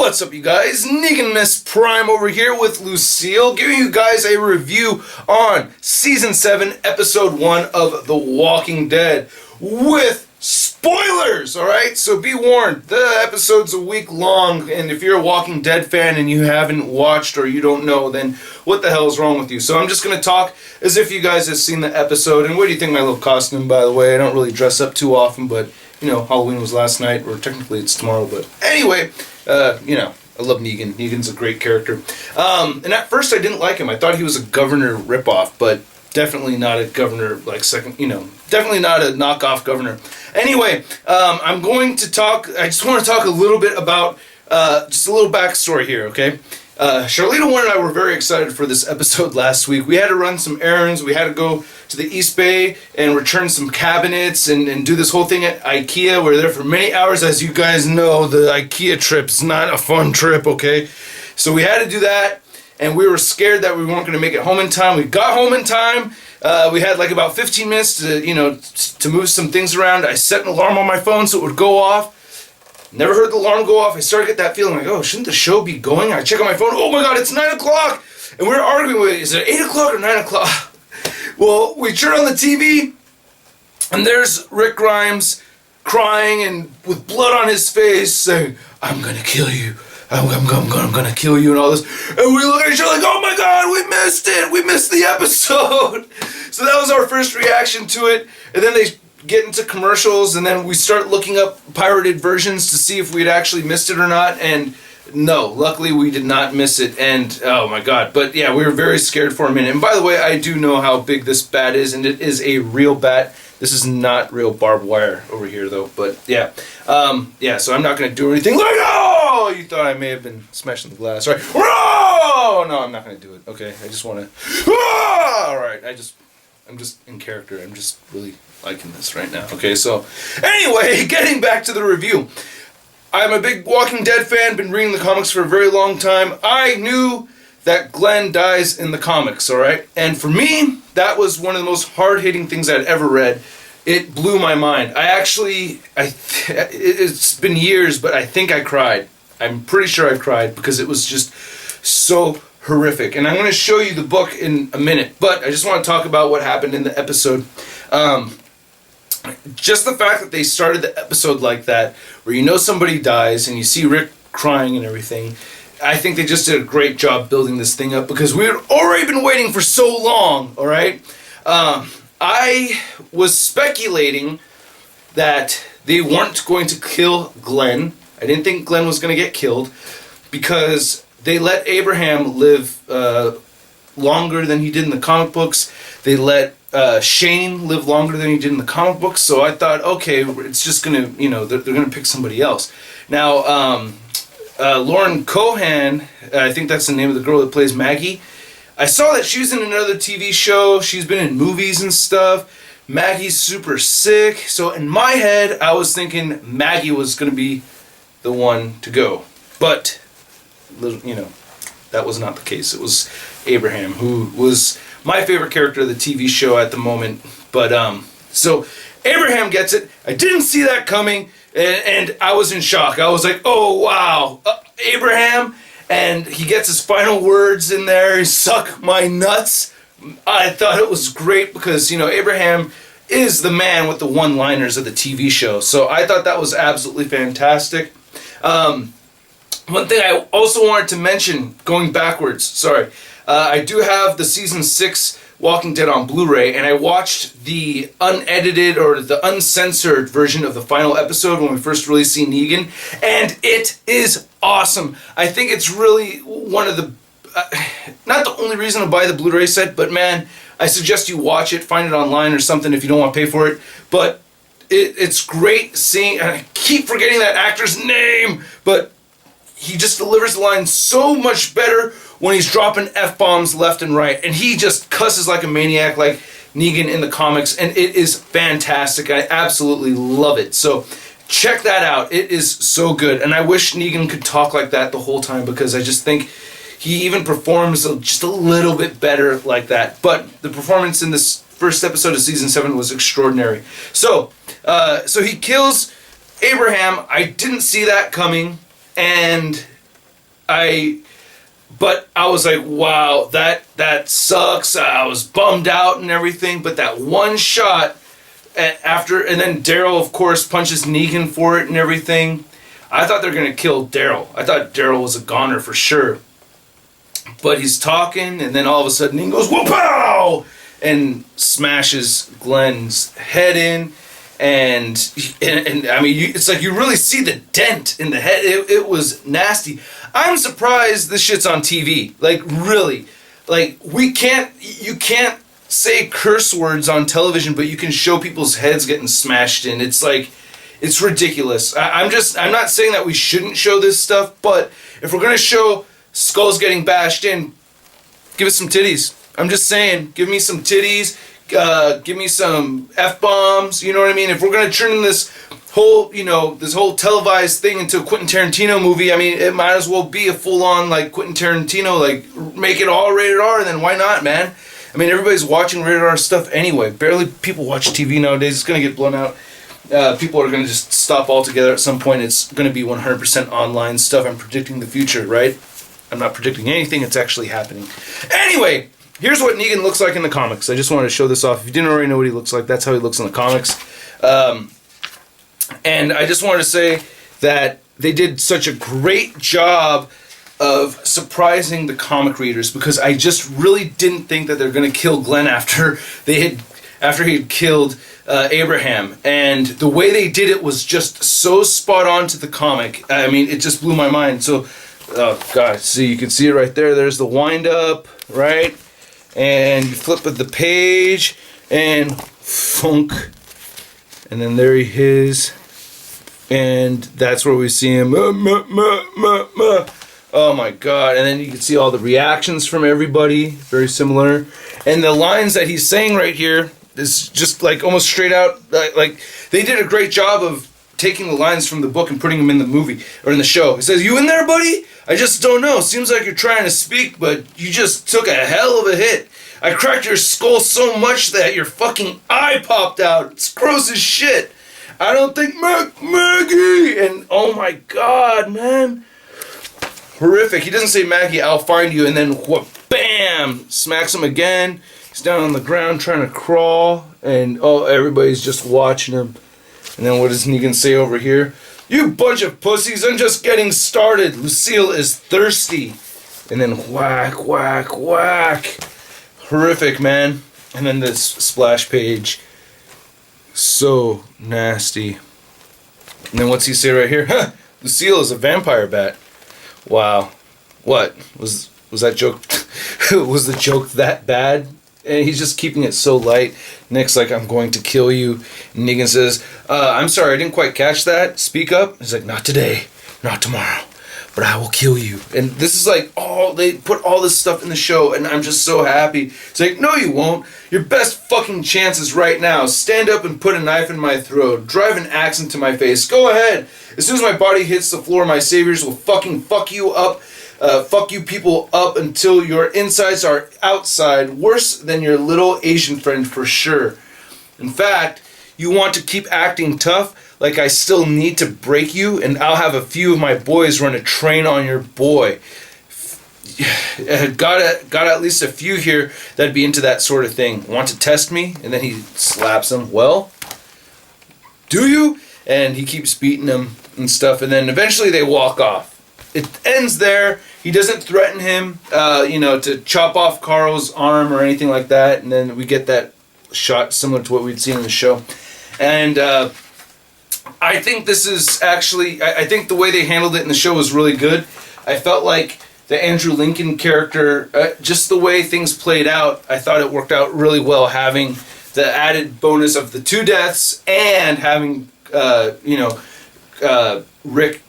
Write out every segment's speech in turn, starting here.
What's up, you guys? Negan Miss Prime over here with Lucille, giving you guys a review on Season 7, Episode 1 of The Walking Dead with spoilers, alright? So be warned, the episode's a week long, and if you're a Walking Dead fan and you haven't watched or you don't know, then what the hell is wrong with you? So I'm just going to talk as if you guys have seen the episode. And what do you think of my little costume, by the way? I don't really dress up too often, but, you know, Halloween was last night, or technically it's tomorrow, but anyway, you know, I love Negan. Negan's a great character. And at first I didn't like him. I thought he was a Governor ripoff, but definitely not a Governor, like second, you know, definitely not a knockoff Governor. Anyway, I'm going to talk, I just want to talk a little bit about, just a little backstory here, okay? Charlita Warren and I were very excited for this episode last week. We had to run some errands. We had to go to the East Bay and return some cabinets and do this whole thing at IKEA. We were there for many hours. As you guys know, the IKEA trip's not a fun trip, okay? So we had to do that, and we were scared that we weren't going to make it home in time. We got home in time. We had like about 15 minutes to, you know, to move some things around. I set an alarm on my phone so it would go off. Never heard the alarm go off. I started to get that feeling like, oh, shouldn't the show be going? I check on my phone. Oh my God, it's 9 o'clock. And we're arguing with, is it 8 o'clock or 9 o'clock? Well, we turn on the TV, and there's Rick Grimes crying and with blood on his face saying, I'm going to kill you. I'm going to kill you and all this. And we look at each other like, oh my God, we missed it. We missed the episode. So that was our first reaction to it. And then they get into commercials, and then we start looking up pirated versions to see if we'd actually missed it or not, and no, luckily we did not miss it, and oh my God, but yeah, we were very scared for a minute. And by the way, I do know how big this bat is, and it is a real bat. This is not real barbed wire over here though, but yeah, yeah, so I'm not going to do anything like, oh, you thought I may have been smashing the glass, right? Oh, no, I'm not going to do it, okay, I just want to, alright, I'm just in character, I'm just really liking this right now. Okay, so anyway, getting back to the review. I'm a big Walking Dead fan, been reading the comics for a very long time. I knew that Glenn dies in the comics, alright? And for me, that was one of the most hard-hitting things I'd ever read. It blew my mind. It's been years, but I think I cried. I'm pretty sure I cried because it was just so horrific. And I'm going to show you the book in a minute, but I just want to talk about what happened in the episode. Just the fact that they started the episode like that, where you know somebody dies and you see Rick crying and everything, I think they just did a great job building this thing up because we had already been waiting for so long, alright? I was speculating that they weren't going to kill Glenn. I didn't think Glenn was going to get killed because they let Abraham live longer than he did in the comic books. They let Shane live longer than he did in the comic books, so I thought, okay, it's just gonna, you know, they're gonna pick somebody else. Now, Lauren Cohan, I think that's the name of the girl that plays Maggie. I saw that she was in another TV show. She's been in movies and stuff. Maggie's super sick, so in my head, I was thinking Maggie was gonna be the one to go, but you know, that was not the case. It was Abraham, who was my favorite character of the TV show at the moment. But, so Abraham gets it. I didn't see that coming, and I was in shock. I was like, oh, wow, Abraham, and he gets his final words in there, suck my nuts. I thought it was great because, you know, Abraham is the man with the one-liners of the TV show. So I thought that was absolutely fantastic. One thing I also wanted to mention, going backwards, sorry, I do have the Season 6 Walking Dead on Blu-ray, and I watched the unedited or the uncensored version of the final episode when we first really see Negan, and it is awesome. I think it's really one of the, not the only reason to buy the Blu-ray set, but man, I suggest you watch it, find it online or something if you don't want to pay for it, but it's great seeing, and I keep forgetting that actor's name, but he just delivers the line so much better when he's dropping F-bombs left and right. And he just cusses like a maniac like Negan in the comics. And it is fantastic. I absolutely love it. So check that out. It is so good. And I wish Negan could talk like that the whole time because I just think he even performs just a little bit better like that. But the performance in this first episode of Season 7 was extraordinary. So he kills Abraham. I didn't see that coming. And But I was like, wow, that sucks. I was bummed out and everything. But that one shot and then Daryl, of course, punches Negan for it and everything. I thought they were gonna kill Daryl. I thought Daryl was a goner for sure. But he's talking, and then all of a sudden he goes, whoa, pow! And smashes Glenn's head in. And I mean, it's like you really see the dent in the head. It was nasty. I'm surprised this shit's on TV. Like, really. Like, you can't say curse words on television, but you can show people's heads getting smashed in. It's like, it's ridiculous. I'm not saying that we shouldn't show this stuff, but if we're going to show skulls getting bashed in, give us some titties. I'm just saying, give me some titties, give me some F-bombs, you know what I mean? If we're going to turn this whole televised thing into a Quentin Tarantino movie, I mean, it might as well be a full-on, like, Quentin Tarantino, like, make it all rated R, then why not, man? I mean, everybody's watching rated R stuff anyway. Barely people watch TV nowadays. It's going to get blown out. People are going to just stop altogether at some point. It's going to be 100% online stuff. I'm predicting the future, right? I'm not predicting anything. It's actually happening. Anyway, here's what Negan looks like in the comics. I just wanted to show this off. If you didn't already know what he looks like, that's how he looks in the comics. And I just wanted to say that they did such a great job of surprising the comic readers, because I just really didn't think that they're going to kill Glenn after he had killed Abraham. And the way they did it was just so spot on to the comic. I mean, it just blew my mind. So, oh God, see, you can see it right there. There's the wind up, right? And you flip the page and funk. And then there he is. And that's where we see him. Oh my God. And then you can see all the reactions from everybody. Very similar. And the lines that he's saying right here is just like almost straight out. Like they did a great job of taking the lines from the book and putting them in the movie or in the show. He says, "You in there, buddy? I just don't know. Seems like you're trying to speak, but you just took a hell of a hit. I cracked your skull so much that your fucking eye popped out. It's gross as shit. I don't think Maggie." And oh my God, man. Horrific. He doesn't say, "Maggie, I'll find you," and then what? Bam! Smacks him again. He's down on the ground trying to crawl, and oh, everybody's just watching him. And then what does Negan say over here? "You bunch of pussies, I'm just getting started. Lucille is thirsty." And then whack, whack, whack. Horrific, man. And then this splash page. So nasty. And then what's he say right here? Huh, Lucille is a vampire bat. Wow. What? Was that joke? Was the joke that bad? And he's just keeping it so light. Nick's like, "I'm going to kill you." And Negan says, "I'm sorry, I didn't quite catch that. Speak up." He's like, "Not today, not tomorrow, but I will kill you." And this is like, they put all this stuff in the show, and I'm just so happy. It's like, no, you won't. Your best fucking chance is right now. Stand up and put a knife in my throat. Drive an axe into my face. Go ahead. As soon as my body hits the floor, my saviors will fucking fuck you up. Fuck you people up until your insides are outside. Worse than your little Asian friend for sure. In fact, you want to keep acting tough? Like I still need to break you, and I'll have a few of my boys run a train on your boy. Got at least a few here that'd be into that sort of thing. Want to test me? And then he slaps him. Well, do you? And he keeps beating him and stuff, and then eventually they walk off. It ends there. He doesn't threaten him, to chop off Carl's arm or anything like that, and then we get that shot similar to what we'd seen in the show. And I think this is actually, I think the way they handled it in the show was really good. I felt like the Andrew Lincoln character, just the way things played out, I thought it worked out really well, having the added bonus of the 2 deaths and having, Rick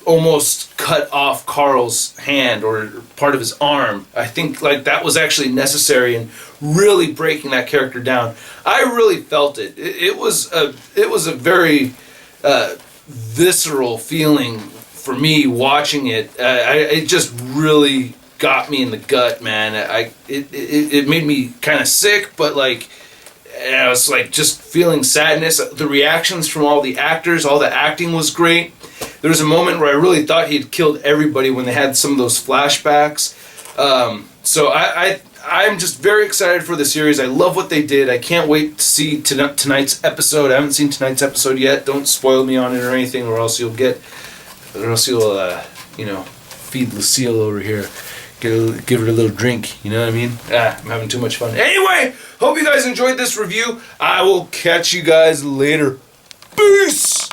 almost cut off Carl's hand or part of his arm. I think like that was actually necessary in really breaking that character down. I really felt it. It was a very visceral feeling for me watching it. It just really got me in the gut, man. It made me kind of sick, but like I was like just feeling sadness. The reactions from all the actors, all the acting was great. There was a moment where I really thought he'd killed everybody when they had some of those flashbacks. So I'm just very excited for the series. I love what they did. I can't wait to see tonight's episode. I haven't seen tonight's episode yet. Don't spoil me on it or anything, or else you'll feed Lucille over here. Give her a little drink, you know what I mean? I'm having too much fun. Anyway, hope you guys enjoyed this review. I will catch you guys later. Peace!